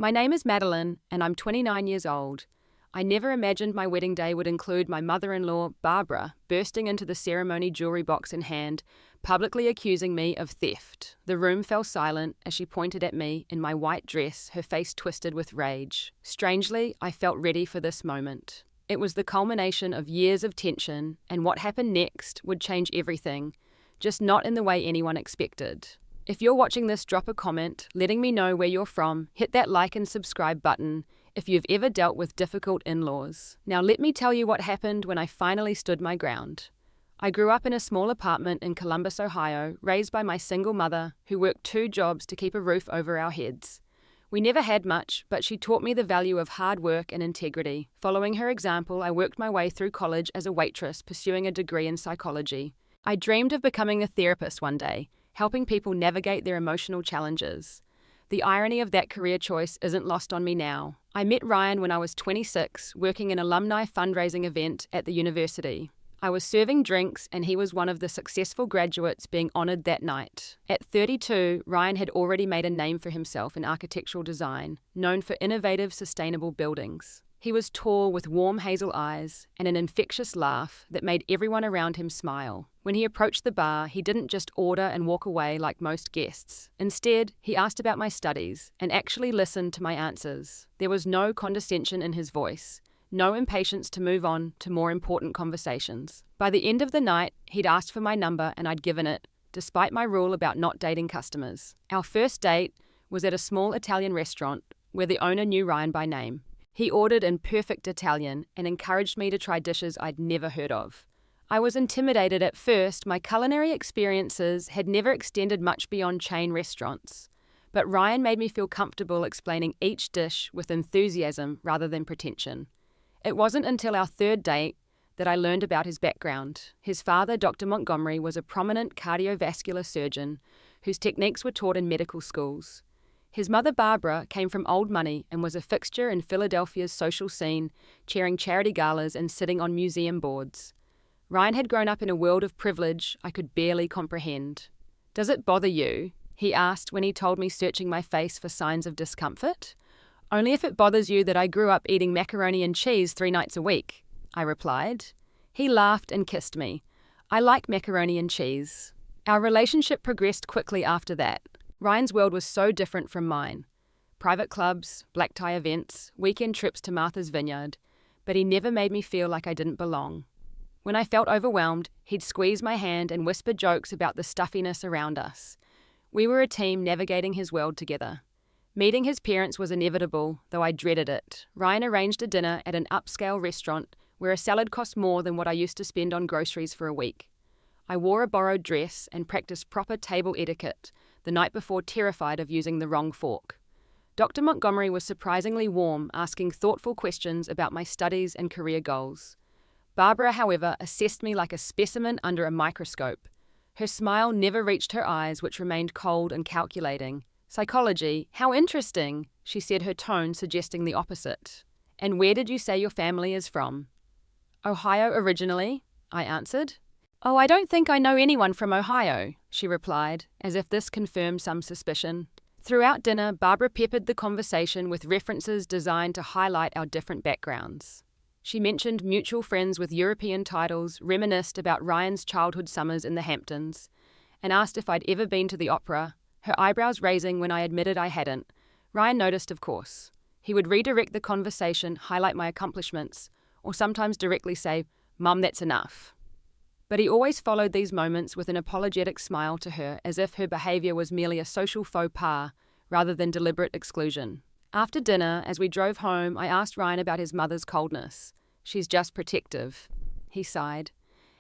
My name is Madeline, and I'm 29 years old. I never imagined my wedding day would include my mother-in-law, Barbara, bursting into the ceremony jewelry box in hand, publicly accusing me of theft. The room fell silent as she pointed at me in my white dress, her face twisted with rage. Strangely, I felt ready for this moment. It was the culmination of years of tension, and what happened next would change everything, just not in the way anyone expected. If you're watching this, drop a comment, letting me know where you're from, hit that like and subscribe button if you've ever dealt with difficult in-laws. Now let me tell you what happened when I finally stood my ground. I grew up in a small apartment in Columbus, Ohio, raised by my single mother, who worked 2 jobs to keep a roof over our heads. We never had much, but she taught me the value of hard work and integrity. Following her example, I worked my way through college as a waitress, pursuing a degree in psychology. I dreamed of becoming a therapist one day, helping people navigate their emotional challenges. The irony of that career choice isn't lost on me now. I met Ryan when I was 26, working an alumni fundraising event at the university. I was serving drinks, and he was one of the successful graduates being honored that night. At 32, Ryan had already made a name for himself in architectural design, known for innovative, sustainable buildings. He was tall with warm hazel eyes and an infectious laugh that made everyone around him smile. When he approached the bar, he didn't just order and walk away like most guests. Instead, he asked about my studies and actually listened to my answers. There was no condescension in his voice, no impatience to move on to more important conversations. By the end of the night, he'd asked for my number and I'd given it, despite my rule about not dating customers. Our first date was at a small Italian restaurant where the owner knew Ryan by name. He ordered in perfect Italian and encouraged me to try dishes I'd never heard of. I was intimidated at first. My culinary experiences had never extended much beyond chain restaurants. But Ryan made me feel comfortable explaining each dish with enthusiasm rather than pretension. It wasn't until our third date that I learned about his background. His father, Dr. Montgomery, was a prominent cardiovascular surgeon whose techniques were taught in medical schools. His mother, Barbara, came from old money and was a fixture in Philadelphia's social scene, chairing charity galas and sitting on museum boards. Ryan had grown up in a world of privilege I could barely comprehend. "Does it bother you?" he asked when he told me, searching my face for signs of discomfort. "Only if it bothers you that I grew up eating macaroni and cheese 3 nights a week," I replied. He laughed and kissed me. "I like macaroni and cheese." Our relationship progressed quickly after that. Ryan's world was so different from mine. Private clubs, black tie events, weekend trips to Martha's Vineyard, but he never made me feel like I didn't belong. When I felt overwhelmed, he'd squeeze my hand and whisper jokes about the stuffiness around us. We were a team navigating his world together. Meeting his parents was inevitable, though I dreaded it. Ryan arranged a dinner at an upscale restaurant where a salad cost more than what I used to spend on groceries for a week. I wore a borrowed dress and practiced proper table etiquette the night before, terrified of using the wrong fork. Dr. Montgomery was surprisingly warm, asking thoughtful questions about my studies and career goals. Barbara, however, assessed me like a specimen under a microscope. Her smile never reached her eyes, which remained cold and calculating. "Psychology, how interesting," she said, her tone suggesting the opposite. "And where did you say your family is from?" "Ohio originally," I answered. "Oh, I don't think I know anyone from Ohio," she replied, as if this confirmed some suspicion. Throughout dinner, Barbara peppered the conversation with references designed to highlight our different backgrounds. She mentioned mutual friends with European titles, reminisced about Ryan's childhood summers in the Hamptons, and asked if I'd ever been to the opera, her eyebrows raising when I admitted I hadn't. Ryan noticed, of course. He would redirect the conversation, highlight my accomplishments, or sometimes directly say, "Mum, that's enough." But he always followed these moments with an apologetic smile to her, as if her behaviour was merely a social faux pas rather than deliberate exclusion. After dinner, as we drove home, I asked Ryan about his mother's coldness. "She's just protective," he sighed.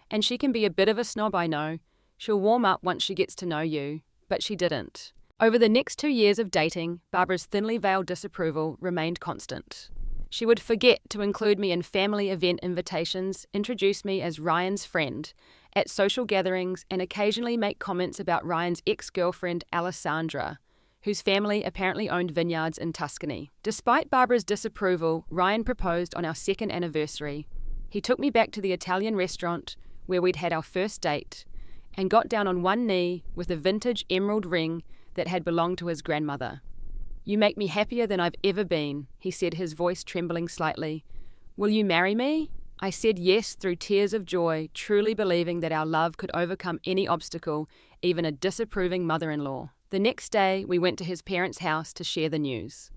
"And she can be a bit of a snob, I know. She'll warm up once she gets to know you." But she didn't. Over the next 2 years of dating, Barbara's thinly veiled disapproval remained constant. She would forget to include me in family event invitations, introduce me as Ryan's friend at social gatherings, and occasionally make comments about Ryan's ex-girlfriend Alessandra, whose family apparently owned vineyards in Tuscany. Despite Barbara's disapproval, Ryan proposed on our 2nd anniversary. He took me back to the Italian restaurant where we'd had our first date and got down on one knee with a vintage emerald ring that had belonged to his grandmother. "You make me happier than I've ever been," he said, his voice trembling slightly. "Will you marry me?" I said yes through tears of joy, truly believing that our love could overcome any obstacle, even a disapproving mother-in-law. The next day, we went to his parents' house to share the news.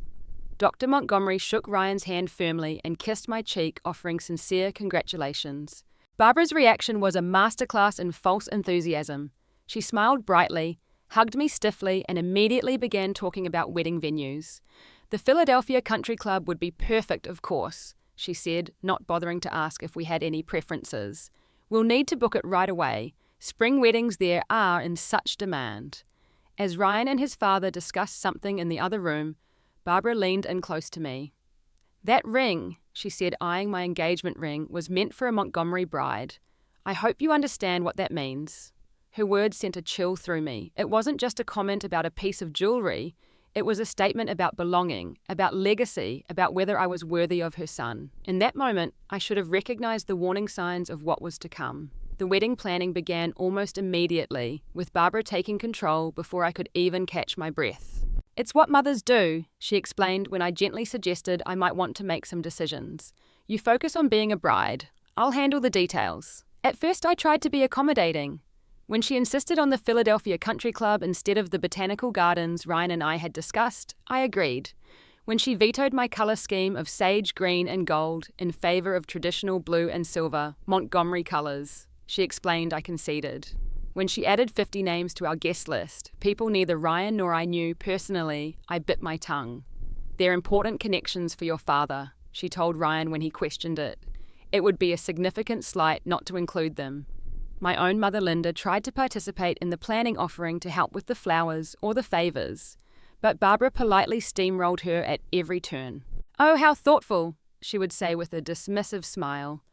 Dr. Montgomery shook Ryan's hand firmly and kissed my cheek, offering sincere congratulations. Barbara's reaction was a masterclass in false enthusiasm. She smiled brightly, hugged me stiffly, and immediately began talking about wedding venues. The Philadelphia Country Club would be perfect, of course, she said, not bothering to ask if we had any preferences. "We'll need to book it right away. Spring weddings there are in such demand." As Ryan and his father discussed something in the other room, Barbara leaned in close to me. "That ring," she said, eyeing my engagement ring, "was meant for a Montgomery bride. I hope you understand what that means." Her words sent a chill through me. It wasn't just a comment about a piece of jewelry. It was a statement about belonging, about legacy, about whether I was worthy of her son. In that moment, I should have recognized the warning signs of what was to come. The wedding planning began almost immediately, with Barbara taking control before I could even catch my breath. "It's what mothers do," she explained when I gently suggested I might want to make some decisions. "You focus on being a bride. I'll handle the details." At first I tried to be accommodating. When she insisted on the Philadelphia Country Club instead of the botanical gardens Ryan and I had discussed, I agreed. When she vetoed my color scheme of sage green and gold in favor of traditional blue and silver, Montgomery colors, she explained, I conceded. When she added 50 names to our guest list, people neither Ryan nor I knew personally, I bit my tongue. "They're important connections for your father," she told Ryan when he questioned it. "It would be a significant slight not to include them." My own mother Linda tried to participate in the planning offering to help with the flowers or the favors, but Barbara politely steamrolled her at every turn. "Oh, how thoughtful," she would say with a dismissive smile.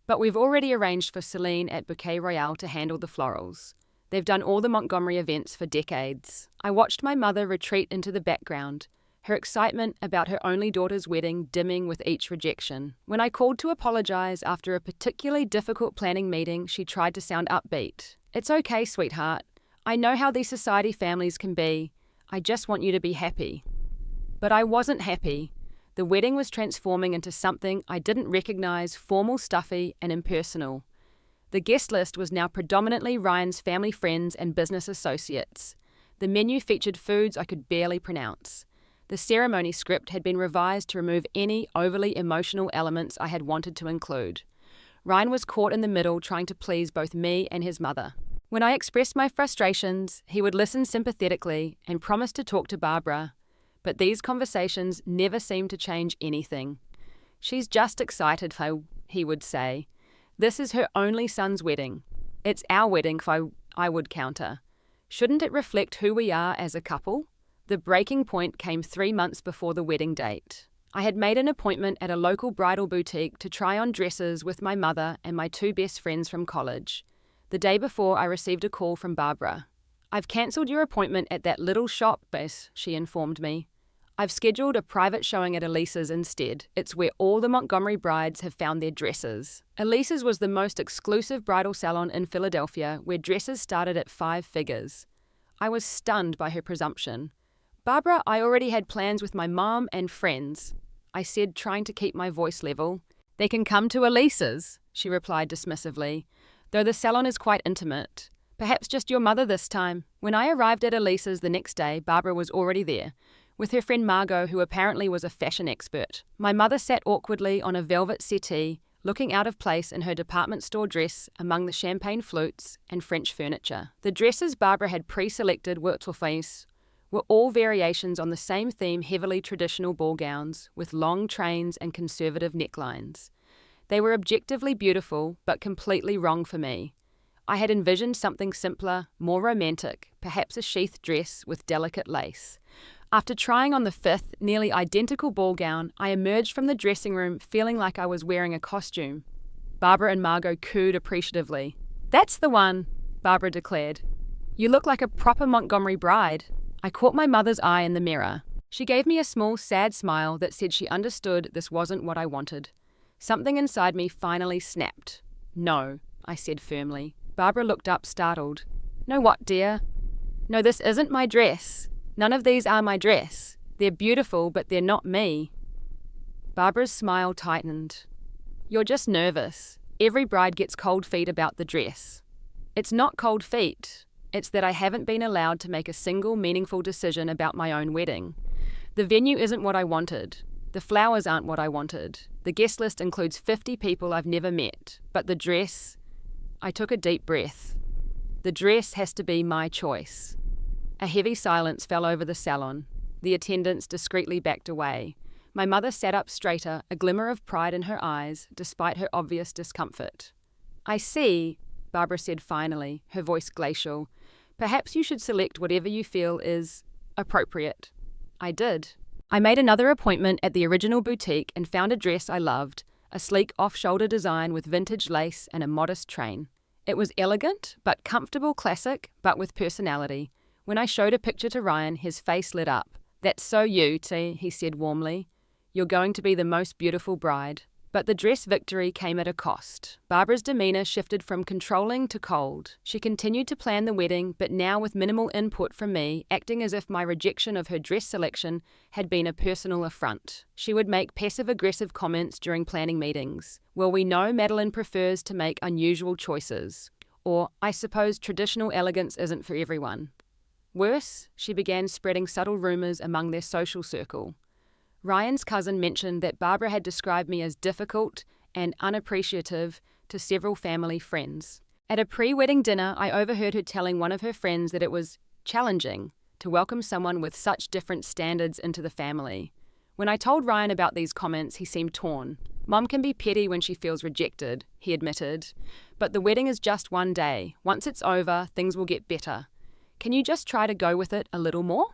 "But we've already arranged for Celine at Bouquet Royale to handle the florals. They've done all the Montgomery events for decades." I watched my mother retreat into the background, her excitement about her only daughter's wedding dimming with each rejection. When I called to apologize after a particularly difficult planning meeting, she tried to sound upbeat. "It's okay, sweetheart. I know how these society families can be. I just want you to be happy." But I wasn't happy. The wedding was transforming into something I didn't recognize, formal, stuffy, and impersonal. The guest list was now predominantly Ryan's family friends and business associates. The menu featured foods I could barely pronounce. The ceremony script had been revised to remove any overly emotional elements I had wanted to include. Ryan was caught in the middle trying to please both me and his mother. When I expressed my frustrations, he would listen sympathetically and promise to talk to Barbara, but these conversations never seemed to change anything. "She's just excited," he would say. "This is her only son's wedding. It's our wedding," I would counter. "Shouldn't it reflect who we are as a couple?" The breaking point came 3 months before the wedding date. I had made an appointment at a local bridal boutique to try on dresses with my mother and my 2 best friends from college. The day before, I received a call from Barbara. "I've cancelled your appointment at that little shop, Bess," she informed me. "I've scheduled a private showing at Elisa's instead. It's where all the Montgomery brides have found their dresses." Elisa's was the most exclusive bridal salon in Philadelphia, where dresses started at 5 figures. I was stunned by her presumption. "Barbara, I already had plans with my mom and friends," I said, trying to keep my voice level. "They can come to Elisa's," she replied dismissively, "though the salon is quite intimate. Perhaps just your mother this time." When I arrived at Elisa's the next day, Barbara was already there, with her friend Margot, who apparently was a fashion expert. My mother sat awkwardly on a velvet settee, looking out of place in her department store dress among the champagne flutes and French furniture. The dresses Barbara had pre-selected were all variations on the same theme, heavily traditional ball gowns with long trains and conservative necklines. They were objectively beautiful, but completely wrong for me. I had envisioned something simpler, more romantic, perhaps a sheath dress with delicate lace. After trying on the 5th, nearly identical ball gown, I emerged from the dressing room feeling like I was wearing a costume. Barbara and Margot cooed appreciatively. "That's the one," Barbara declared. "You look like a proper Montgomery bride." I caught my mother's eye in the mirror. She gave me a small, sad smile that said she understood this wasn't what I wanted. Something inside me finally snapped. "No," I said firmly. Barbara looked up, startled. "No what, dear?" "No, this isn't my dress. None of these are my dress. They're beautiful, but they're not me. Barbara's smile tightened. You're just nervous. Every bride gets cold feet about the dress. It's not cold feet. It's that I haven't been allowed to make a single meaningful decision about my own wedding. The venue isn't what I wanted. The flowers aren't what I wanted. The guest list includes 50 people I've never met. But the dress... I took a deep breath. The dress has to be my choice. A heavy silence fell over the salon. The attendants discreetly backed away. My mother sat up straighter, a glimmer of pride in her eyes, despite her obvious discomfort. I see, Barbara said finally, her voice glacial. Perhaps you should select whatever you feel is appropriate. I did. I made another appointment at the original boutique and found a dress I loved, a sleek off-shoulder design with vintage lace and a modest train. It was elegant, but comfortable classic, but with personality. When I showed a picture to Ryan, his face lit up. That's so you, T, he said warmly. You're going to be the most beautiful bride. But the dress victory came at a cost. Barbara's demeanour shifted from controlling to cold. She continued to plan the wedding, but now with minimal input from me, acting as if my rejection of her dress selection had been a personal affront. She would make passive-aggressive comments during planning meetings. Well, we know Madeline prefers to make unusual choices. Or, I suppose traditional elegance isn't for everyone. Worse, she began spreading subtle rumours among their social circle. Ryan's cousin mentioned that Barbara had described me as difficult and unappreciative to several family friends. At a pre-wedding dinner, I overheard her telling one of her friends that it was challenging to welcome someone with such different standards into the family. When I told Ryan about these comments, he seemed torn. Mum can be petty when she feels rejected, he admitted. But the wedding is just one day. Once it's over, things will get better. Can you just try to go with it a little more?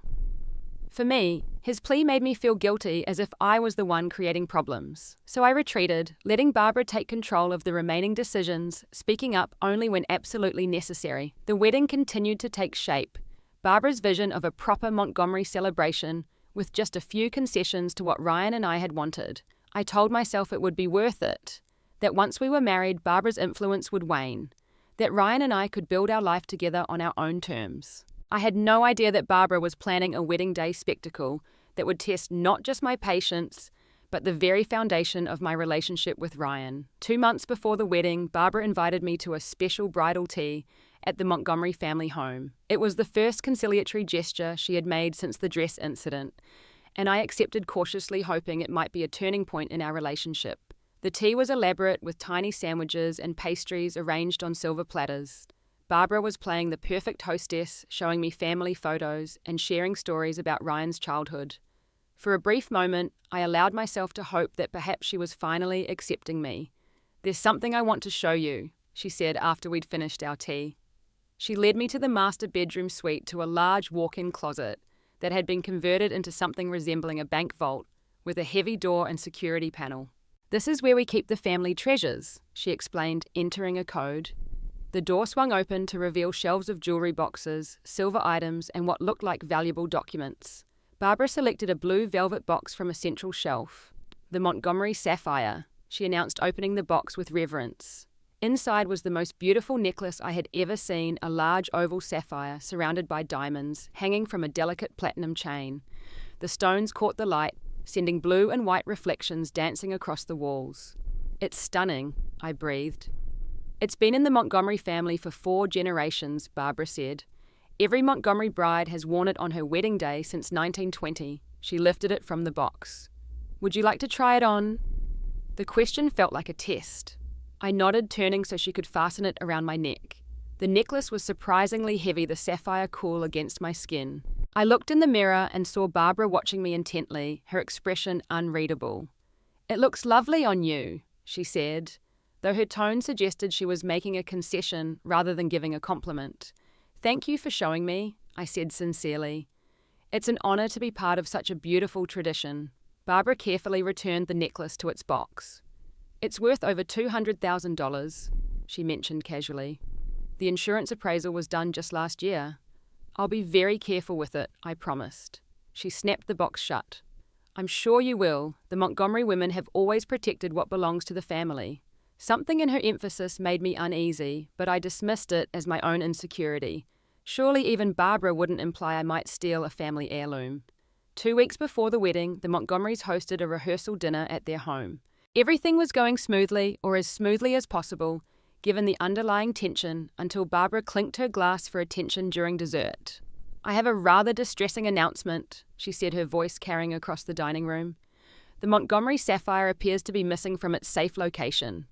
For me, his plea made me feel guilty as if I was the one creating problems. So I retreated, letting Barbara take control of the remaining decisions, speaking up only when absolutely necessary. The wedding continued to take shape. Barbara's vision of a proper Montgomery celebration, with just a few concessions to what Ryan and I had wanted. I told myself it would be worth it. That once we were married, Barbara's influence would wane. That Ryan and I could build our life together on our own terms. I had no idea that Barbara was planning a wedding day spectacle that would test not just my patience, but the very foundation of my relationship with Ryan. 2 months before the wedding, Barbara invited me to a special bridal tea at the Montgomery family home. It was the first conciliatory gesture she had made since the dress incident, and I accepted cautiously, hoping it might be a turning point in our relationship. The tea was elaborate, with tiny sandwiches and pastries arranged on silver platters. Barbara was playing the perfect hostess, showing me family photos and sharing stories about Ryan's childhood. For a brief moment, I allowed myself to hope that perhaps she was finally accepting me. There's something I want to show you, she said after we'd finished our tea. She led me to the master bedroom suite, to a large walk-in closet that had been converted into something resembling a bank vault with a heavy door and security panel. This is where we keep the family treasures, she explained, entering a code. The door swung open to reveal shelves of jewelry boxes, silver items, and what looked like valuable documents. Barbara selected a blue velvet box from a central shelf. The Montgomery Sapphire, she announced, opening the box with reverence. Inside was the most beautiful necklace I had ever seen, a large oval sapphire surrounded by diamonds, hanging from a delicate platinum chain. The stones caught the light, sending blue and white reflections dancing across the walls. It's stunning, I breathed. It's been in the Montgomery family for 4 generations, Barbara said. Every Montgomery bride has worn it on her wedding day since 1920. She lifted it from the box. Would you like to try it on? The question felt like a test. I nodded, turning so she could fasten it around my neck. The necklace was surprisingly heavy, the sapphire cool against my skin. I looked in the mirror and saw Barbara watching me intently, her expression unreadable. It looks lovely on you, she said, though her tone suggested she was making a concession rather than giving a compliment. Thank you for showing me, I said sincerely. It's an honor to be part of such a beautiful tradition. Barbara carefully returned the necklace to its box. It's worth over $200,000, she mentioned casually. The insurance appraisal was done just last year. I'll be very careful with it, I promised. She snapped the box shut. I'm sure you will. The Montgomery women have always protected what belongs to the family. Something in her emphasis made me uneasy, but I dismissed it as my own insecurity. Surely even Barbara wouldn't imply I might steal a family heirloom. 2 weeks before the wedding, the Montgomerys hosted a rehearsal dinner at their home. Everything was going smoothly, or as smoothly as possible, given the underlying tension, until Barbara clinked her glass for attention during dessert. "I have a rather distressing announcement," she said, her voice carrying across the dining room. "The Montgomery sapphire appears to be missing from its safe location."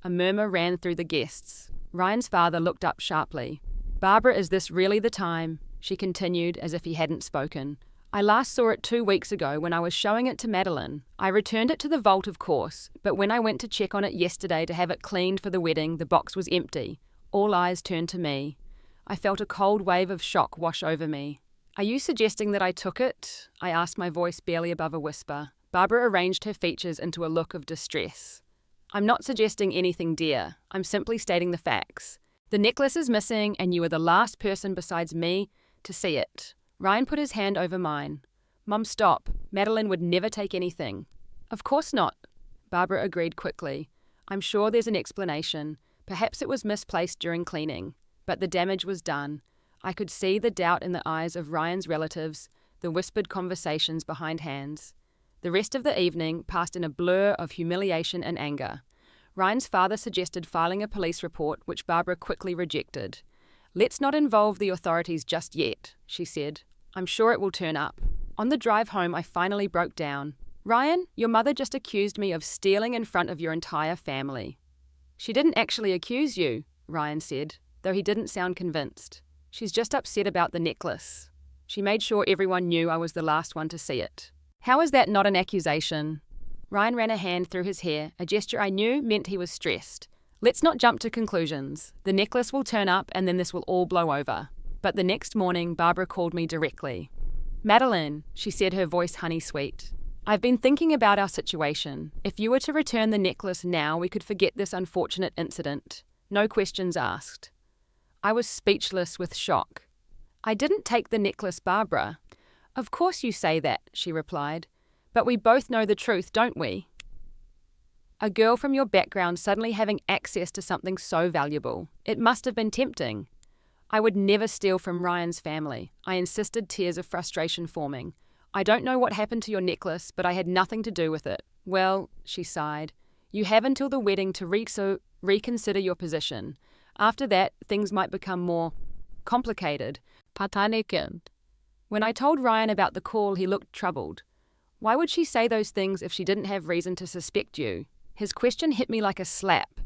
A murmur ran through the guests. Ryan's father looked up sharply. "Barbara, is this really the time?" she continued, as if he hadn't spoken. "I last saw it 2 weeks ago when I was showing it to Madeline. I returned it to the vault, of course, but when I went to check on it yesterday to have it cleaned for the wedding, the box was empty." All eyes turned to me. I felt a cold wave of shock wash over me. "Are you suggesting that I took it?" I asked, my voice barely above a whisper. Barbara arranged her features into a look of distress. "I'm not suggesting anything, dear. I'm simply stating the facts. The necklace is missing, and you are the last person besides me to see it." Ryan put his hand over mine. "Mum, stop. Madeline would never take anything." "Of course not," Barbara agreed quickly. "I'm sure there's an explanation. Perhaps it was misplaced during cleaning. But the damage was done." I could see the doubt in the eyes of Ryan's relatives, the whispered conversations behind hands. The rest of the evening passed in a blur of humiliation and anger. Ryan's father suggested filing a police report, which Barbara quickly rejected. "Let's not involve the authorities just yet," she said. "I'm sure it will turn up." On the drive home, I finally broke down. "Ryan, your mother just accused me of stealing in front of your entire family." "She didn't actually accuse you," Ryan said, though he didn't sound convinced. "She's just upset about the necklace. She made sure everyone knew I was the last one to see it." "How is that not an accusation?" Ryan ran a hand through his hair, a gesture I knew meant he was stressed. "Let's not jump to conclusions. The necklace will turn up and then this will all blow over." But the next morning, Barbara called me directly. "Madeline," she said, her voice honey-sweet. "I've been thinking about our situation. If you were to return the necklace now, we could forget this unfortunate incident. No questions asked." I was speechless with shock. "I didn't take the necklace, Barbara." "Of course you say that," she replied. "But we both know the truth, don't we? A girl from your background suddenly having access to something so valuable. It must have been tempting." "I would never steal from Ryan's family," I insisted, tears of frustration forming. "I don't know what happened to your necklace, but I had nothing to do with it." "Well," she sighed, "you have until the wedding to reconsider your position. After that, things might become more complicated." When I told Ryan about the call, he looked troubled. "Why would she say those things if she didn't have reason to suspect you?" His question hit me like a slap.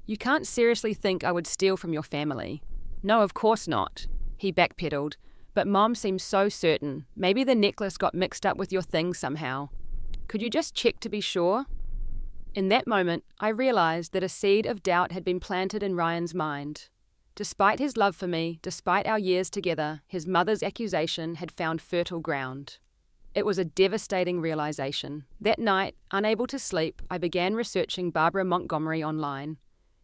"You can't seriously think I would steal from your family." "No, of course not," he backpedaled. "But Mom seems so certain. Maybe the necklace got mixed up with your things somehow. Could you just check to be sure?" In that moment, I realized that a seed of doubt had been planted in Ryan's mind. Despite his love for me, despite our years together, his mother's accusation had found fertile ground. It was a devastating realization. That night, unable to sleep, I began researching Barbara Montgomery online.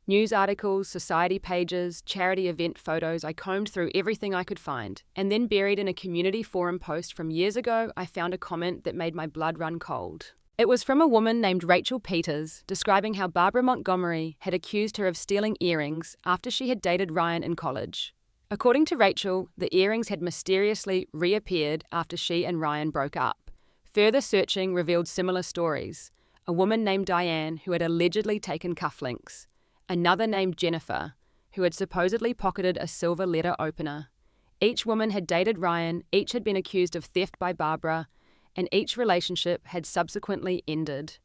News articles, society pages, charity event photos, I combed through everything I could find. And then, buried in a community forum post from years ago, I found a comment that made my blood run cold. It was from a woman named Rachel Peters, describing how Barbara Montgomery had accused her of stealing earrings after she had dated Ryan in college. According to Rachel, the earrings had mysteriously reappeared after she and Ryan broke up. Further searching revealed similar stories. A woman named Diane who had allegedly taken cufflinks. Another named Jennifer, who had supposedly pocketed a silver letter opener. Each woman had dated Ryan, each had been accused of theft by Barbara, and each relationship had subsequently ended.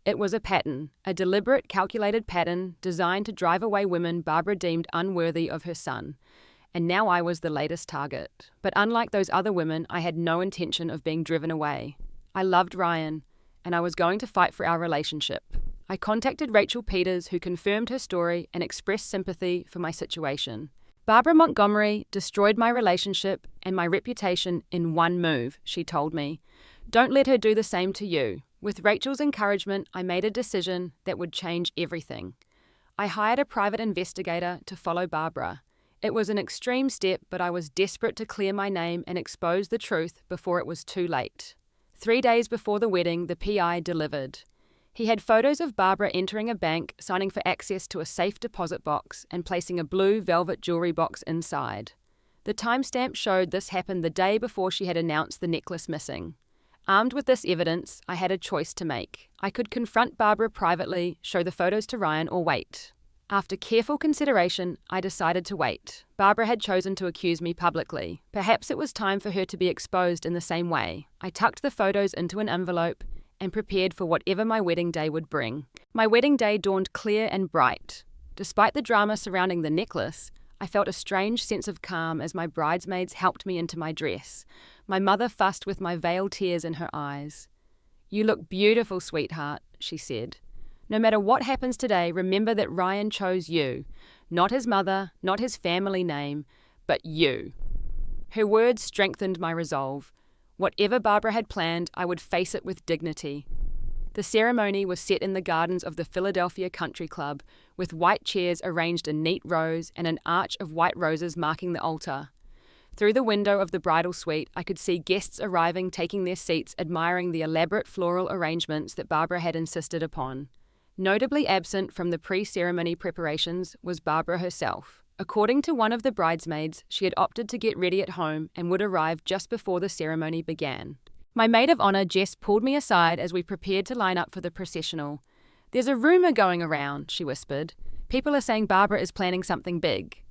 It was a pattern, a deliberate, calculated pattern designed to drive away women Barbara deemed unworthy of her son. And now I was the latest target. But unlike those other women, I had no intention of being driven away. I loved Ryan, and I was going to fight for our relationship. I contacted Rachel Peters, who confirmed her story and expressed sympathy for my situation. "Barbara Montgomery destroyed my relationship and my reputation in one move," she told me. "Don't let her do the same to you." With Rachel's encouragement, I made a decision that would change everything. I hired a private investigator to follow Barbara. It was an extreme step, but I was desperate to clear my name and expose the truth before it was too late. 3 days before the wedding, the PI delivered. He had photos of Barbara entering a bank, signing for access to a safe deposit box, and placing a blue velvet jewelry box inside. The timestamp showed this happened the day before she had announced the necklace missing. Armed with this evidence, I had a choice to make. I could confront Barbara privately, show the photos to Ryan, or wait. After careful consideration, I decided to wait. Barbara had chosen to accuse me publicly. Perhaps it was time for her to be exposed in the same way. I tucked the photos into an envelope and prepared for whatever my wedding day would bring. My wedding day dawned clear and bright. Despite the drama surrounding the necklace, I felt a strange sense of calm as my bridesmaids helped me into my dress. My mother fussed with my veiled tears in her eyes. "You look beautiful, sweetheart," she said. "No matter what happens today, remember that Ryan chose you. Not his mother, not his family name, but you." Her words strengthened my resolve. Whatever Barbara had planned, I would face it with dignity. The ceremony was set in the gardens of the Philadelphia Country Club, with white chairs arranged in neat rows and an arch of white roses marking the altar. Through the window of the bridal suite, I could see guests arriving, taking their seats, admiring the elaborate floral arrangements that Barbara had insisted upon. Notably absent from the pre-ceremony preparations was Barbara herself. According to one of the bridesmaids, she had opted to get ready at home and would arrive just before the ceremony began. My maid of honor, Jess, pulled me aside as we prepared to line up for the processional. "There's a rumor going around," she whispered. "People are saying Barbara is planning something big."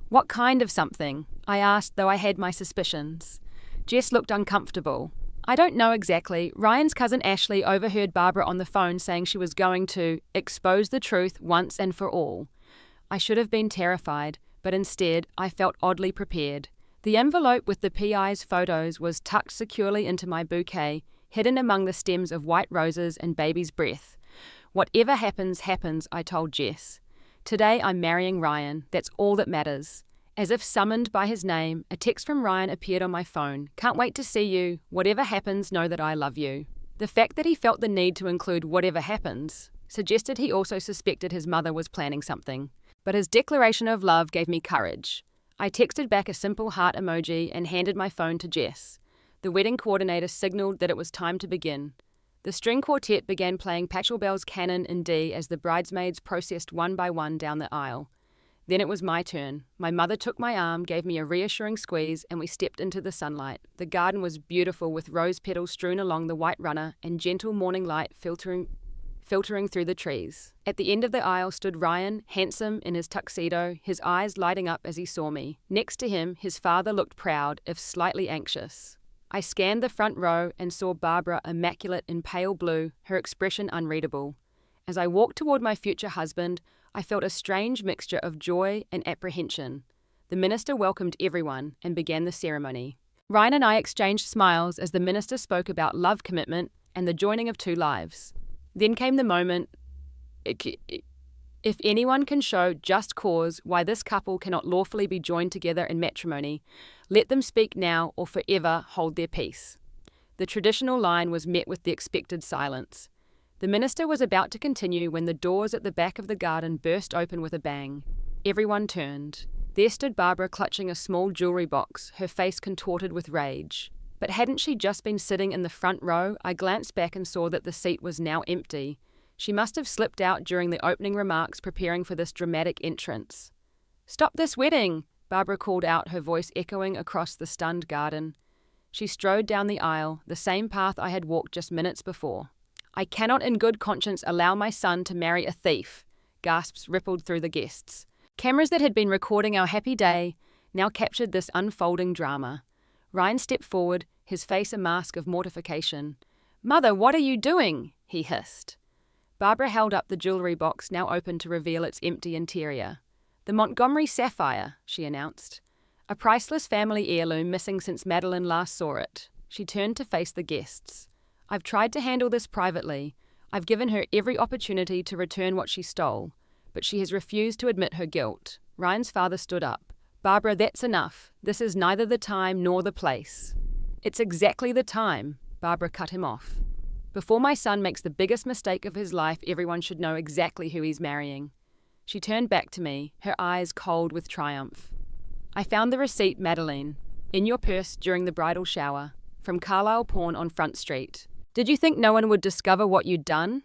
"What kind of something?" I asked, though I had my suspicions. Jess looked uncomfortable. "I don't know exactly. Ryan's cousin Ashley overheard Barbara on the phone saying she was going to expose the truth once and for all." I should have been terrified, but instead I felt oddly prepared. The envelope with the PI's photos was tucked securely into my bouquet, hidden among the stems of white roses and baby's breath. "Whatever happens, happens," I told Jess. "Today I'm marrying Ryan. That's all that matters." As if summoned by his name, a text from Ryan appeared on my phone. "Can't wait to see you. Whatever happens, know that I love you." The fact that he felt the need to include "whatever happens" suggested he also suspected his mother was planning something. But his declaration of love gave me courage. I texted back a simple heart emoji and handed my phone to Jess. The wedding coordinator signaled that it was time to begin. The string quartet began playing Pachelbel's Canon in D as the bridesmaids processed one by one down the aisle. Then it was my turn. My mother took my arm, gave me a reassuring squeeze, and we stepped into the sunlight. The garden was beautiful, with rose petals strewn along the white runner and gentle morning light filtering through the trees. At the end of the aisle stood Ryan, handsome in his tuxedo, his eyes lighting up as he saw me. Next to him, his father looked proud, if slightly anxious. I scanned the front row and saw Barbara, immaculate in pale blue, her expression unreadable. As I walked toward my future husband, I felt a strange mixture of joy and apprehension. The minister welcomed everyone and began the ceremony. Ryan and I exchanged smiles as the minister spoke about love, commitment, and the joining of two lives. Then came the moment. If anyone can show just cause why this couple cannot lawfully be joined together in matrimony, let them speak now or forever hold their peace. The traditional line was met with the expected silence. The minister was about to continue when the doors at the back of the garden burst open with a bang. Everyone turned. There stood Barbara clutching a small jewelry box, her face contorted with rage. But hadn't she just been sitting in the front row? I glanced back and saw that the seat was now empty. She must have slipped out during the opening remarks, preparing for this dramatic entrance. "Stop this wedding!" Barbara called out, her voice echoing across the stunned garden. She strode down the aisle, the same path I had walked just minutes before. "I cannot in good conscience allow my son to marry a thief," gasps rippled through the guests. Cameras that had been recording our happy day now captured this unfolding drama. Ryan stepped forward, his face a mask of mortification. "Mother, what are you doing?" he hissed. Barbara held up the jewelry box, now open to reveal its empty interior. "The Montgomery sapphire," she announced. "A priceless family heirloom missing since Madeline last saw it." She turned to face the guests. "I've tried to handle this privately. I've given her every opportunity to return what she stole, but she has refused to admit her guilt." Ryan's father stood up. "Barbara, that's enough. This is neither the time nor the place." "It's exactly the time," Barbara cut him off. "Before my son makes the biggest mistake of his life, everyone should know exactly who he's marrying." She turned back to me, her eyes cold with triumph. "I found the receipt, Madeline, in your purse during the bridal shower, from Carlisle Pawn on Front Street. Did you think no one would discover what you'd done?"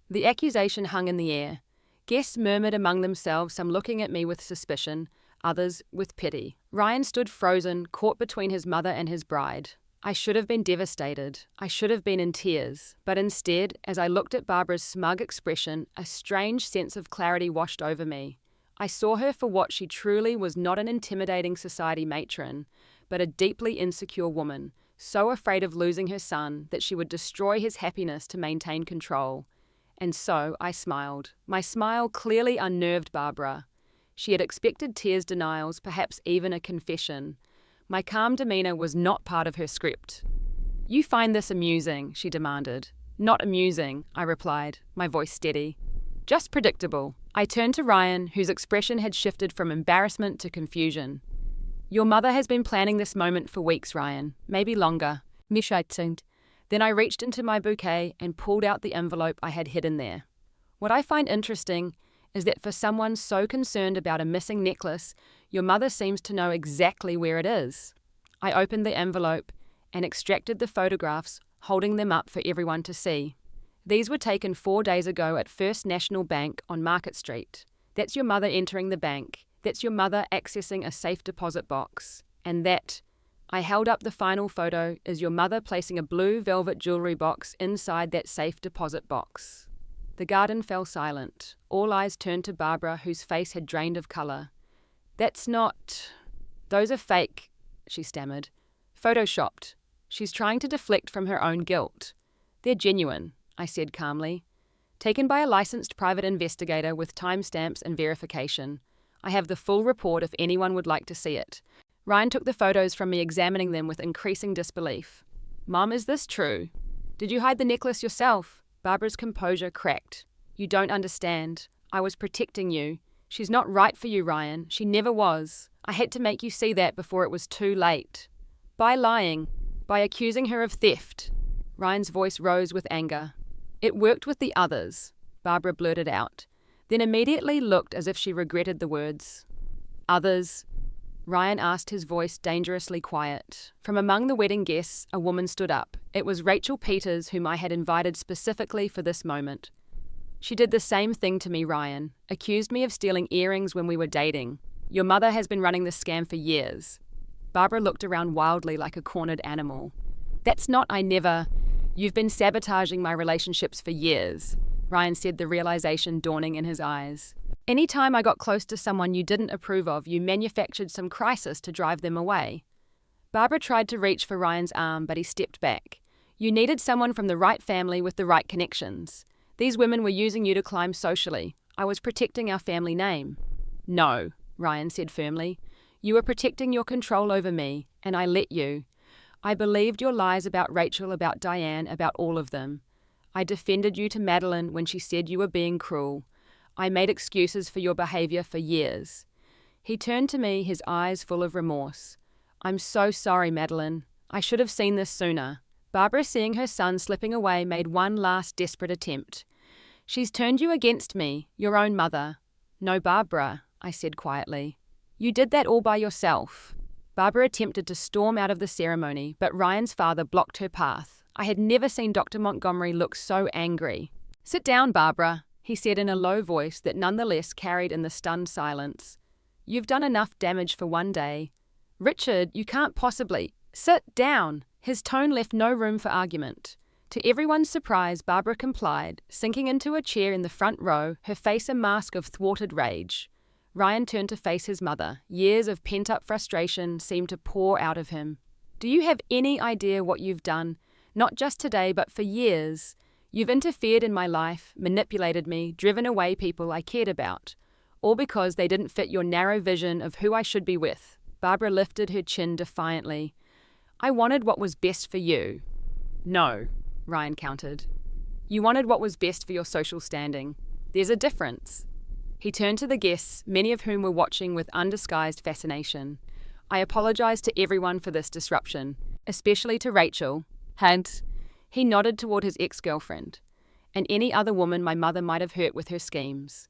The accusation hung in the air. Guests murmured among themselves, some looking at me with suspicion, others with pity. Ryan stood frozen, caught between his mother and his bride. I should have been devastated. I should have been in tears. But instead, as I looked at Barbara's smug expression, a strange sense of clarity washed over me. I saw her for what she truly was, not an intimidating society matron, but a deeply insecure woman, so afraid of losing her son that she would destroy his happiness to maintain control. And so I smiled. My smile clearly unnerved Barbara. She had expected tears, denials, perhaps even a confession. My calm demeanor was not part of her script. "You find this amusing?" she demanded. "Not amusing," I replied, my voice steady. "Just predictable." I turned to Ryan, whose expression had shifted from embarrassment to confusion. "Your mother has been planning this moment for weeks, Ryan. Maybe longer." Then I reached into my bouquet and pulled out the envelope I had hidden there. What I find interesting is that for someone so concerned about a missing necklace, your mother seems to know exactly where it is. I opened the envelope and extracted the photographs, holding them up for everyone to see. These were taken 4 days ago at First National Bank on Market Street. That's your mother entering the bank. That's your mother accessing a safe deposit box. And that, I held up the final photo, is your mother placing a blue velvet jewellery box inside that safe deposit box. The garden fell silent. All eyes turned to Barbara, whose face had drained of colour. "That's not... Those are fake," she stammered. "Photoshopped." She's trying to deflect from her own guilt. "They're genuine," I said calmly. "Taken by a licensed private investigator with timestamps and verification. I have the full report if anyone would like to see it." Ryan took the photos from me, examining them with increasing disbelief. "Mum, is this true? Did you hide the necklace yourself?" Barbara's composure cracked. "You don't understand. I was protecting you. She's not right for you, Ryan. She never was. I had to make you see that before it was too late." "By lying. By accusing her of theft." Ryan's voice rose with anger. "It worked with the others," Barbara blurted out, then immediately looked as if she regretted the words. "Others?" Ryan asked, his voice dangerously quiet. From among the wedding guests, a woman stood up. It was Rachel Peters, whom I had invited specifically for this moment. "She did the same thing to me, Ryan. Accused me of stealing earrings when we were dating. Your mother has been running this scam for years." Barbara looked around wildly like a cornered animal. "That's not I never... You've been sabotaging my relationships for years," Ryan said, the realization dawning in his eyes. "Any time I got close to someone you didn't approve of, you manufactured some crisis to drive them away." Barbara tried to reach for Ryan's arm, but he stepped back. "You needed someone from the right family with the right connections. These women were using you to climb socially. I was protecting our family name." "No," Ryan said firmly. "You were protecting your control over me, and I let you. I believed your lies about Rachel, about Diane, about all of them. I defended you to Madeline when she said you were being cruel. I made excuses for your behaviour for years." He turned to me, his eyes full of remorse. "I'm so sorry, Madeline. I should have seen this sooner." Barbara, seeing her son slipping away, made one last desperate attempt. "She's turned you against me, your own mother." "No, Barbara," I said quietly. "You did that all by yourself." Barbara attempted to storm out of the ceremony, but Ryan's father blocked her path. I had never seen Dr. Montgomery look so angry. "Sit down, Barbara," he said in a low voice that nonetheless carried in the stunned silence. "You've done enough damage for one day." "Richard, you can't possibly—" "Sit down!" His tone left no room for argument. To everyone's surprise, Barbara complied, sinking into a chair in the front row, her face a mask of thwarted rage. Ryan turned to face his mother. Years of pent-up frustration seemed to pour out of him. "Do you have any idea what you've done? Not just today, but for years. You've interfered in my life, manipulated me, driven away people I cared about. All because they didn't fit your narrow vision of who I should be with." Barbara lifted her chin defiantly. "I wanted what was best for you." "No," Ryan countered. "You wanted what was best for your social standing. There's a difference." He turned to the guests, many of whom were watching with undisguised fascination. "I apologize to everyone for this disruption, especially to Rachel." And he nodded toward his ex-girlfriend, "and any other woman my mother might have hurt with her schemes.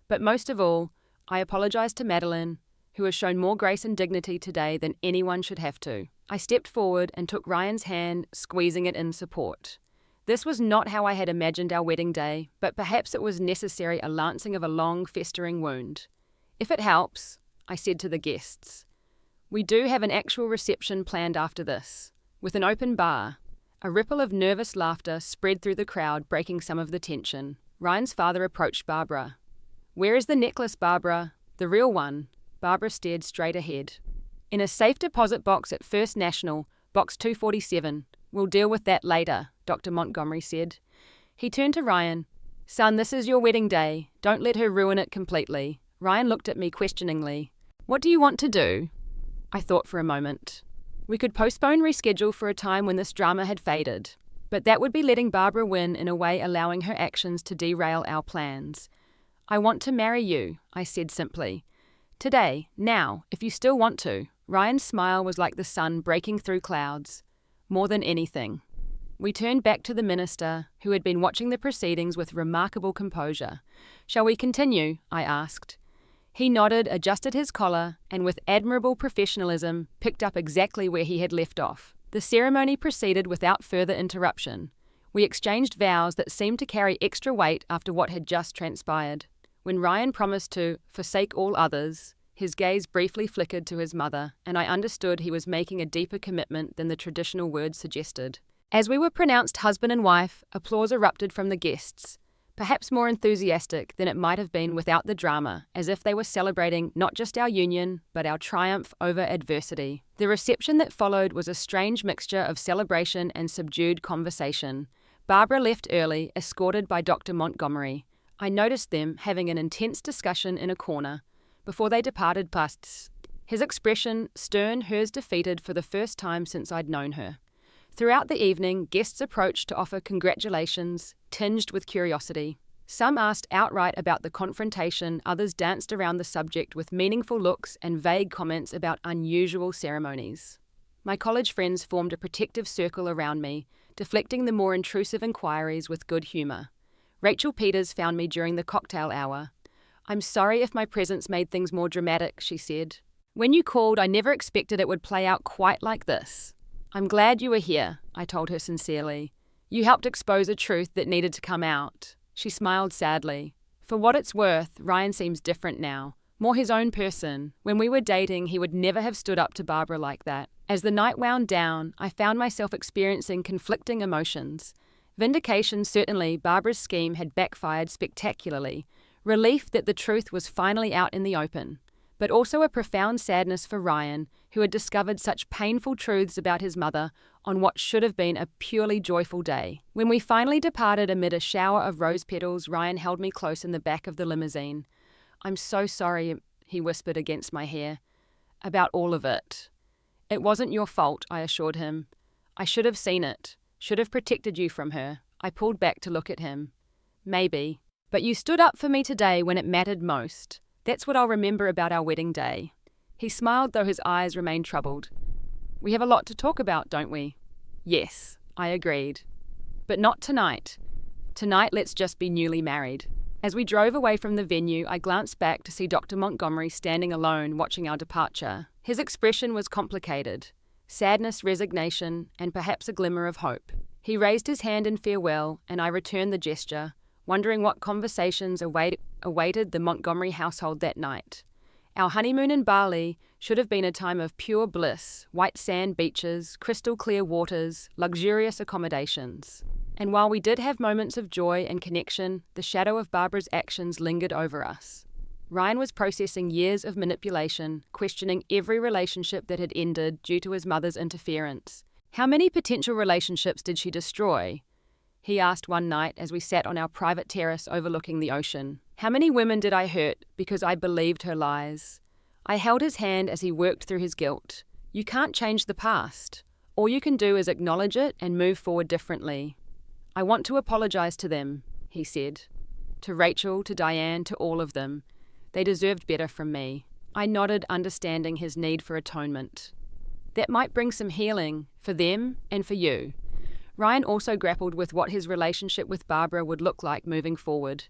But most of all, I apologize to Madeline, who has shown more grace and dignity today than anyone should have to." I stepped forward and took Ryan's hand, squeezing it in support. This was not how I had imagined our wedding day, but perhaps it was necessary, a lancing of a long, festering wound. "If it helps," I said to the guests, "we do have an actual reception planned after this. with an open bar. A ripple of nervous laughter spread through the crowd, breaking some of the tension. Ryan's father approached Barbara. "Where is the necklace, Barbara? The real one?" Barbara stared straight ahead. "In a safe deposit box at First National, box 247. We'll deal with that later," Dr. Montgomery said. He turned to Ryan. "Son, this is your wedding day. Don't let her ruin it completely." Ryan looked at me questioningly. "What do you want to do?" I thought for a moment. We could postpone reschedule for a time when this drama had faded. But that would be letting Barbara win, in a way allowing her actions to derail our plans. "I want to marry you," I said simply. "Today, now, if you still want to." Ryan's smile was like the sun breaking through clouds. More than anything. We turned back to the minister, who had been watching the proceedings with remarkable composure. "Shall we continue?" I asked. He nodded, adjusted his collar, and with admirable professionalism, picked up exactly where he had left off. The ceremony proceeded without further interruption. We exchanged vows that seemed to carry extra weight after what had just transpired. When Ryan promised to forsake all others, his gaze briefly flickered to his mother, and I understood he was making a deeper commitment than the traditional words suggested. As we were pronounced husband and wife, applause erupted from the guests, perhaps more enthusiastic than it might have been without the drama, as if they were celebrating not just our union, but our triumph over adversity. The reception that followed was a strange mixture of celebration and subdued conversation. Barbara left early, escorted by Dr. Montgomery. I noticed them having an intense discussion in a corner. Before they departed past his expression stern, hers defeated for the first time since I'd known her. Throughout the evening, guests approached to offer congratulations, tinged with curiosity. Some asked outright about the confrontation, others danced around the subject with meaningful looks and vague comments about unusual ceremonies. My college friends formed a protective circle around me, deflecting the more intrusive inquiries with good humor. Rachel Peters found me during the cocktail hour. "I'm sorry if my presence made things more dramatic," she said. "When you called, I never expected it would play out quite like this." "I'm glad you were here," I told her sincerely. "You helped expose a truth that needed to come out." She smiled sadly. For what it's worth, Ryan seems different now, more his own person. When we were dating, he would never have stood up to Barbara like that. As the night wound down, I found myself experiencing conflicting emotions. Vindication, certainly. Barbara's scheme had backfired spectacularly. Relief that the truth was finally out in the open. But also a profound sadness for Ryan, who had discovered such painful truths about his mother on what should have been a purely joyful day. When we finally departed amid a shower of rose petals, Ryan held me close in the back of the limousine. "I'm so sorry," he whispered against my hair, "about all of it." "It wasn't your fault," I assured him. "I should have seen it, should have protected you from her." I pulled back to look at him. "Maybe. But you stood up for me today when it mattered most. That's what I'll remember about our wedding day." He smiled, though his eyes remained troubled. "We have a lot to talk about, don't we?" "Yes," I agreed. "But not tonight. Tonight, let's just be newly married." As we drove away from the venue, I glanced back to see Dr. Montgomery standing alone, watching our departure. His expression was complicated. Sadness, resignation, and perhaps a glimmer of hope. He raised his hand in farewell, and I returned the gesture, wondering what conversations awaited the Montgomery household that night. Our honeymoon in Bali should have been a time of pure bliss, white sand beaches, crystal clear waters, luxurious accommodations. And while we did have moments of joy and connection, the shadow of Barbara's actions lingered over us. Ryan was processing years of manipulation, questioning every relationship that had ended due to his mother's interference. "How many potential relationships did she destroy?" he asked one night as we sat on our private terrace overlooking the ocean. "How many women did I hurt because I believed her lies?" I held his hand as he worked through his guilt. "You can't change the past. All you can do is acknowledge it and move forward differently." "I want to apologize to them," he said. "To Rachel, to Diane, to all of them. They deserved better from me." I nodded, understanding his need for atonement. "That might bring some healing, for them and for you." Ryan also grappled with what his relationship with Barbara would look like moving forward.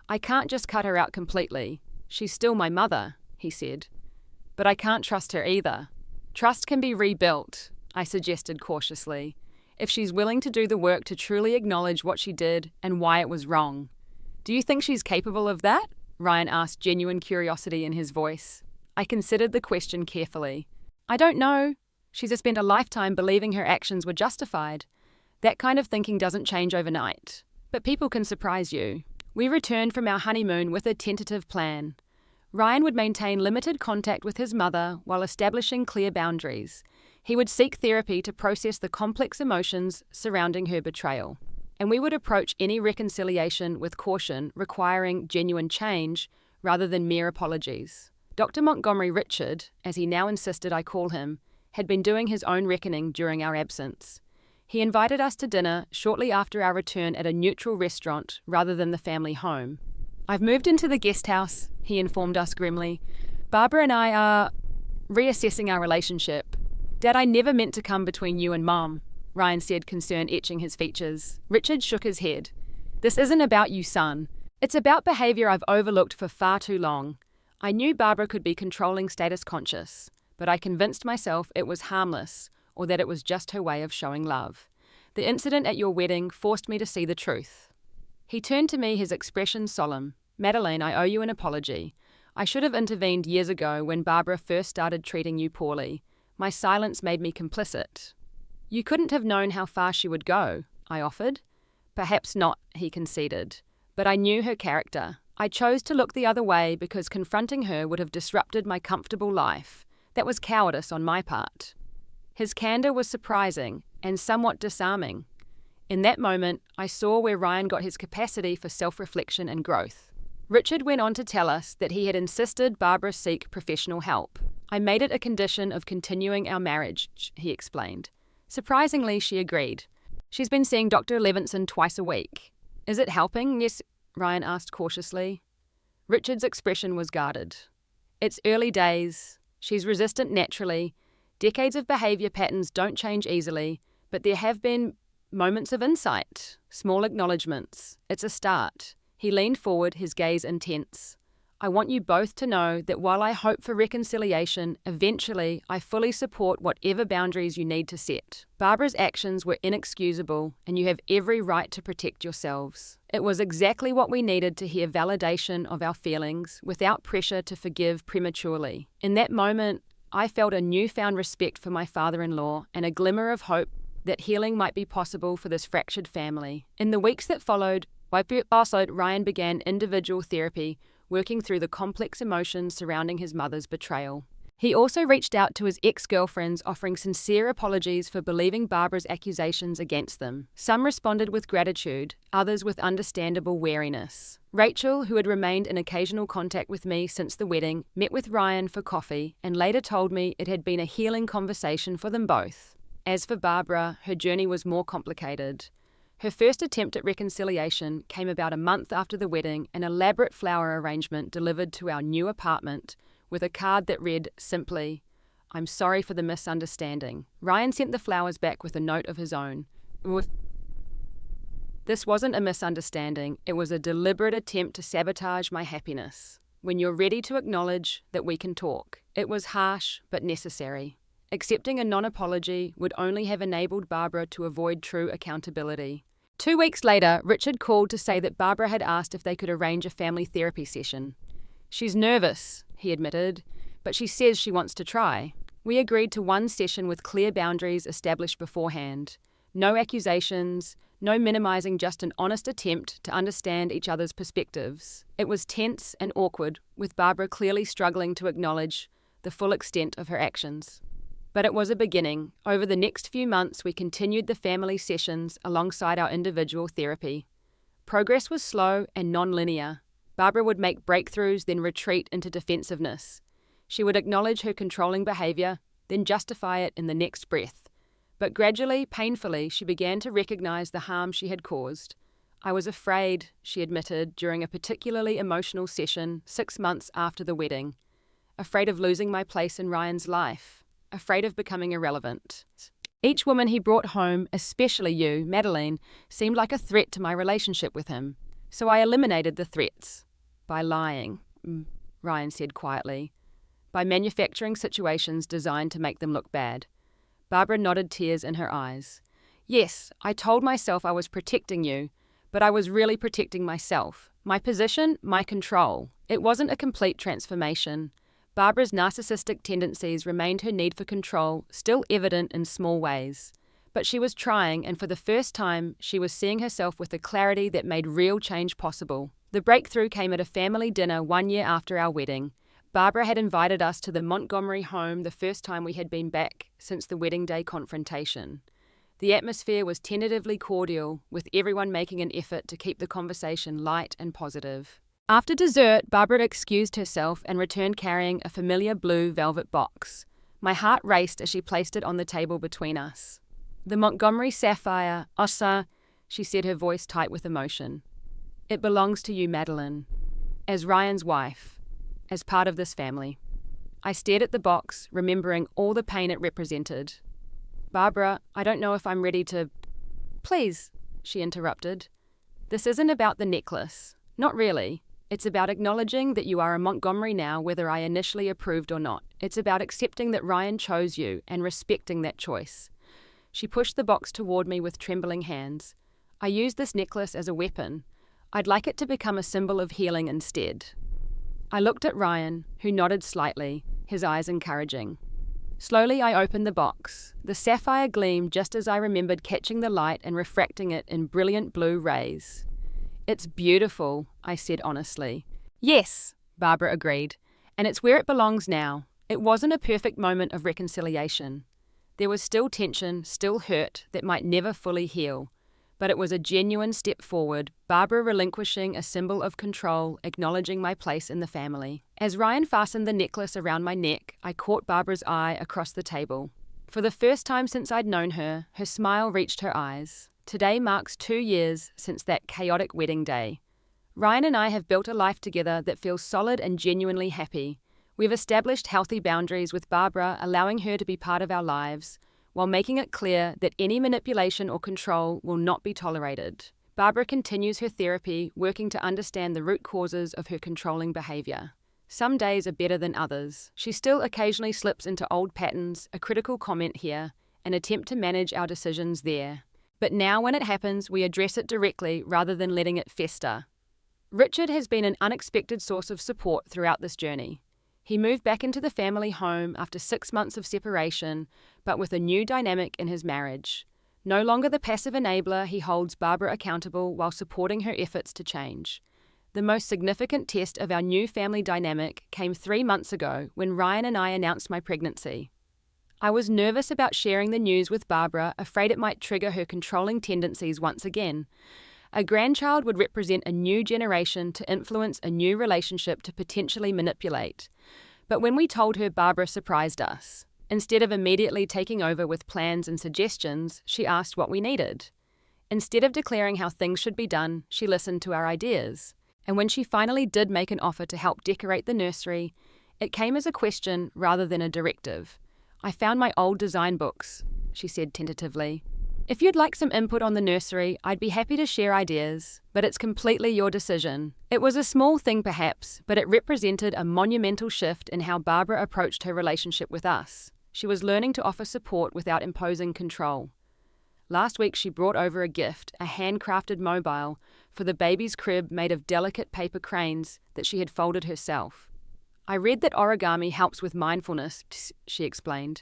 "I can't just cut her out completely. She's still my mother," he said. "But I can't trust her either." "Trust can be rebuilt," I suggested cautiously, "if she's willing to do the work to truly acknowledge what she did and why it was wrong." "Do you think she's capable of that?" Ryan asked, genuine curiosity in his voice. I considered the question carefully. "I don't know. She's spent a lifetime believing her actions were justified. That kind of thinking doesn't change overnight. But people can surprise you. We returned from our honeymoon with a tentative plan. Ryan would maintain limited contact with his mother while establishing clear boundaries. He would seek therapy to process the complex emotions surrounding her betrayal. And we would approach any reconciliation with caution, requiring genuine change rather than mere apologies. Dr. Montgomery Richard, as he now insisted I call him, had been doing his own reckoning during our absence. He invited us to dinner shortly after our return at a neutral restaurant rather than the family home. "I've moved into the guest house," he informed us grimly. "Barbara and I are reassessing our relationship. Dad, I never meant to come between you and Mom," Ryan said, concern etching his features. Richard shook his head. "This isn't about you, son. It's about behavior I've overlooked for far too long. I knew Barbara could be controlling, status conscious, but I convinced myself it was harmless or that it was just her way of showing love. The incident at your wedding forced me to see the truth." He turned to me, his expression solemn. "Madeline, I owe you an apology. I should have intervened years ago when Barbara first started treating you poorly. My silence made me complicit." "You couldn't have known how far she would go," I offered. "Perhaps not," he conceded. "But I knew her character. I chose to look the other way because confronting her would have disrupted my comfortable life. That was cowardice on my part." His candor was surprising and somewhat disarming. In that moment, I saw where Ryan got his capacity for self-reflection and growth. Richard went on to tell us that he had insisted Barbara seek professional help. "I made it a condition of continuing our marriage," he explained. Surprisingly, she agreed. "She's been seeing Dr. Levinson twice a week." "Is it helping?" "Yes," Ryan asked cautiously. Richard's expression was guarded. "It's early days. She's resistant naturally. Decades of behavior patterns don't change easily, but there have been moments of insight, small acknowledgements. It's a start." He leaned forward, his gaze intense. "I want you both to know that while I hope for reconciliation, eventually I fully support whatever boundaries you need to set. Barbara's actions were inexcusable, and you have every right to protect yourselves. It was exactly what we needed to hear validation of our feelings, without pressure to forgive prematurely." In that moment, I felt a newfound respect for my father-in-law and a glimmer of hope that healing might be possible for this fractured family. In the weeks that followed, Ryan began individual therapy, working through the complex emotions surrounding his mother's betrayal. He also reached out to his ex-girlfriends, offering sincere apologies for believing Barbara's accusations against them. Some responded with gratitude, others with understandable wariness. Rachel, who had remained in occasional contact with me since the wedding, met with Ryan for coffee and later told me it had been a healing conversation for them both. As for Barbara, her journey was more complicated. Her first attempt at reconciliation came about a month after the wedding, an elaborate flower arrangement delivered to our new apartment with a card that read simply, "I'm sorry for the misunderstanding." Ryan sent the flowers back with a note of his own. "This wasn't a misunderstanding, it was a deliberate attempt to sabotage my happiness. When you're ready to acknowledge that we can talk." It was harsh, but necessary. Accepting a non-apology would only have enabled Barbara to avoid true accountability. 2 weeks later, Richard called to say that Barbara had asked if they could arrange a family therapy session. "She's nervous," he admitted, "but she says she wants to try." We agreed to one session with clear boundaries established beforehand. No accusations, no minimizing, just an honest attempt to understand each other's perspectives. It was tense and awkward, with Barbara clearly struggling to acknowledge the full extent of her actions. But it was a beginning. Over the next few months, we continued the family sessions alongside our individual therapy. Progress was slow and non-linear. Barbara would make breakthroughs, then retreat into defensiveness. She would acknowledge her controlling behavior, then justify it in the next breath. But gradually, painfully, she began to recognize the harm she had caused. "I was afraid," she admitted during a particularly emotional session 6 months after the wedding. "Afraid of losing my place in Ryan's life. Afraid of becoming irrelevant. Each woman he brought home, especially you, Madeline, seemed like a threat to my relationship with him. So I eliminated the threats. By lying," Ryan said quietly. "By manufacturing situations designed to make them look bad." Barbara nodded, tears in her eyes. "Yes, I told myself I was protecting you, but I was really protecting myself. My position, my control. It wasn't a complete transformation, Barbara's narcissistic tendencies remained her need for control, still evident in small ways. But she was trying, and for the first time, she was seeing herself with a clarity that made real change possible. The breakthrough came at a family dinner 1 year after our wedding. Barbara had invited us to the Montgomery home the first time we had been back since the wedding day confrontation. The atmosphere was tentatively cordial, with everyone making an effort to keep the conversation light and positive. After dessert, Barbara excused herself and returned carrying a familiar blue velvet box. My heart raced as she placed it on the table between us. "The Montgomery Sapphire, Ossa," she said, her voice tight with emotion. "It belongs to you, Madeline, as Ryan's wife, as part of this family." I stared at the box, remembering all the pain it represented. "Barbara, I don't know if I'm ready to—" "Please," she interrupted. "This isn't about the necklace. Not really. It's about acknowledging that you are a Montgomery now, whether I initially approved or not. It's about accepting that Ryan chose you and respecting that choice." She pushed the box toward me with trembling hands. "I use this necklace as a weapon. I'd like it to become a symbol of healing instead." I looked at Ryan, who nodded slightly, his eyes encouraging. Slowly I opened the box. The sapphire gleamed just as I remembered catching the light and refracting it in brilliant blue rays. "It's beautiful," I said honestly. "Yes," Barbara agreed, "and it's where it belongs now." It wasn't a perfect moment of reconciliation. There was still tension, still hurt that might never fully heal, but it was a genuine step forward, Barbara relinquishing a symbol of control, acknowledging my place in the family. As Ryan fastened the necklace around my neck, I caught Barbara's eye across the table. For the first time since I'd known her, her smile reached her eyes. Today marks 2 years since that chaotic wedding day. Ryan and I have built a life together that feels solid and genuinely happy. We've established healthy boundaries with Barbara, allowing her to be part of our lives, while making it clear that any manipulation or control will not be tolerated. Barbara continues her therapy, working to understand the root causes of her controlling behavior. Some days are better than others. She still occasionally slips into old patterns, a critical comment here, an attempt to manage our decisions there. But now when it happens, we address it directly rather than letting it fester. Richard has been an unexpected source of support throughout this journey. He moved back into the family home after 6 months of separation, but with a new dynamic in his marriage. No longer the passive enabler, he holds Barbara accountable while supporting her efforts to change. The most significant test of our new family dynamic came 3 months ago when Ryan and I announced my pregnancy. I was nervous about sharing the news with Barbara, afraid it might trigger her controlling tendencies once again. A grandchild would represent a new generation to influence a new relationship to potentially manipulate. But when we told her, Barbara surprised us. Instead of immediately taking over with plans and suggestions, she asked what we needed. Instead of declaring how things should be done, she listened to our ideas. And when she finally did make an offer to help decorate the nursery, it came as a question rather than a directive. "I found my old design books," she said tentatively. "If you'd like some input on the nursery, I'd be happy to share ideas, but it's completely your decision." It was a small thing perhaps, but it represented a monumental shift in how Barbara approached her relationship with us. She was learning to offer support without imposing control. Last week she brought over a gift, a handcrafted mobile, for the baby's crib made of delicate paper cranes that she had folded herself. "I read that origami helps with mindfulness," she explained.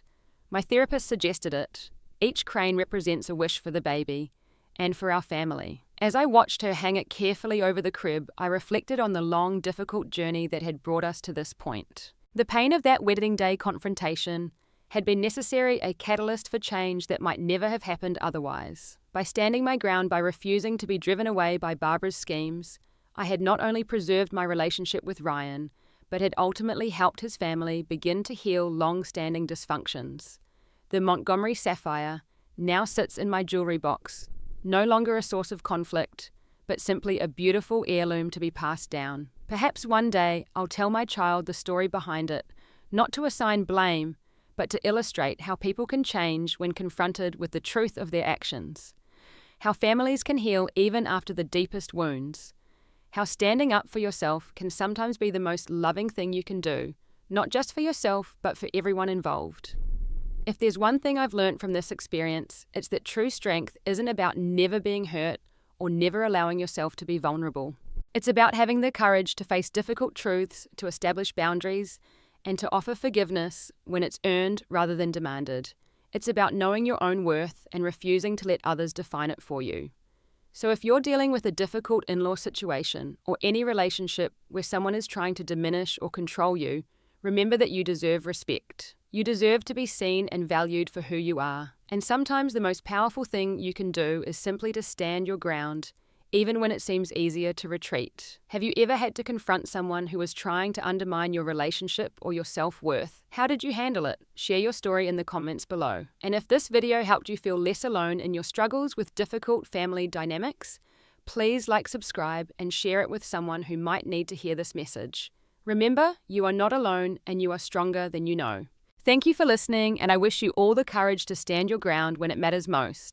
"My therapist suggested it. Each crane represents a wish for the baby and for our family." As I watched her hang it carefully over the crib, I reflected on the long, difficult journey that had brought us to this point. The pain of that wedding day confrontation had been necessary, a catalyst for change that might never have happened otherwise. By standing my ground, by refusing to be driven away by Barbara's schemes, I had not only preserved my relationship with Ryan, but had ultimately helped his family begin to heal long-standing dysfunctions. The Montgomery Sapphire now sits in my jewelry box, no longer a source of conflict, but simply a beautiful heirloom to be passed down. Perhaps one day I'll tell my child the story behind it, not to assign blame, but to illustrate how people can change when confronted with the truth of their actions. How families can heal even after the deepest wounds. How standing up for yourself can sometimes be the most loving thing you can do, not just for yourself, but for everyone involved. If there's one thing I've learned from this experience, it's that true strength isn't about never being hurt or never allowing yourself to be vulnerable. It's about having the courage to face difficult truths, to establish boundaries, and to offer forgiveness when it's earned rather than demanded. It's about knowing your own worth and refusing to let others define it for you. So if you're dealing with a difficult in-law situation or any relationship where someone is trying to diminish or control you, remember that you deserve respect. You deserve to be seen and valued for who you are. And sometimes the most powerful thing you can do is simply to stand your ground, even when it seems easier to retreat. Have you ever had to confront someone who was trying to undermine your relationship or your self-worth? How did you handle it? Share your story in the comments below. And if this video helped you feel less alone in your struggles with difficult family dynamics, please like, subscribe, and share it with someone who might need to hear this message. Remember, you are not alone and you are stronger than you know. Thank you for listening, and I wish you all the courage to stand your ground when it matters most.